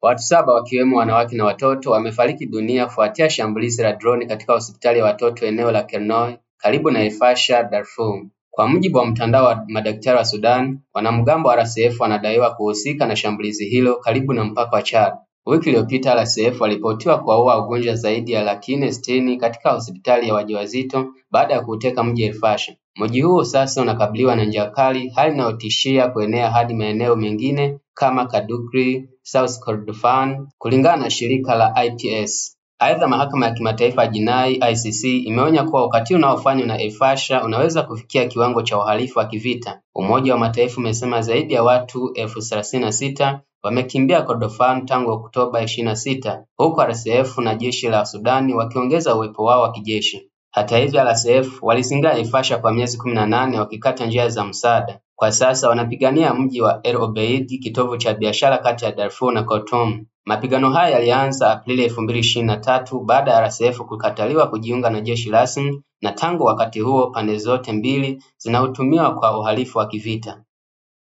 Watu 7 wakiwemo wanawake na watoto wamefariki dunia kufuatia shambulizi la droni katika hospitali ya watoto eneo la Kernoy karibu na El-Fasher, Darfur. Kwa mujibu wa mtandao wa madaktari wa Sudan, wanamgambo wa RSF wanadaiwa kuhusika na shambulizi hilo karibu na mpaka wa Chad. Wiki iliyopita RSF walipotiwa kuwaua wagonjwa zaidi ya 460 katika hospitali ya wajawazito baada ya kuuteka mji El-Fasher. Mji huo sasa unakabiliwa na njaa kali, hali inayotishia kuenea hadi maeneo mengine kama Kadukri, South Kordofan, kulingana na shirika la IPS. Aidha, mahakama ya kimataifa ya jinai ICC imeonya kuwa ukatili unaofanywa na El-Fasher unaweza kufikia kiwango cha uhalifu wa kivita. Umoja wa Mataifa umesema zaidi ya watu 36,000 wamekimbia Kordofan tangu Oktoba 26, huku RSF na jeshi la Sudani wakiongeza uwepo wao wa kijeshi. Hata hivyo, RSF walizingira El-Fasher kwa miezi 18 wakikata njia za msaada. Kwa sasa wanapigania mji wa El Obeid, kitovu cha biashara kati ya Darfur na Khartoum. Mapigano haya yalianza Aprili 2023 baada ya RSF kukataliwa kujiunga na jeshi rasmi, na tangu wakati huo pande zote mbili zinautumiwa kwa uhalifu wa kivita.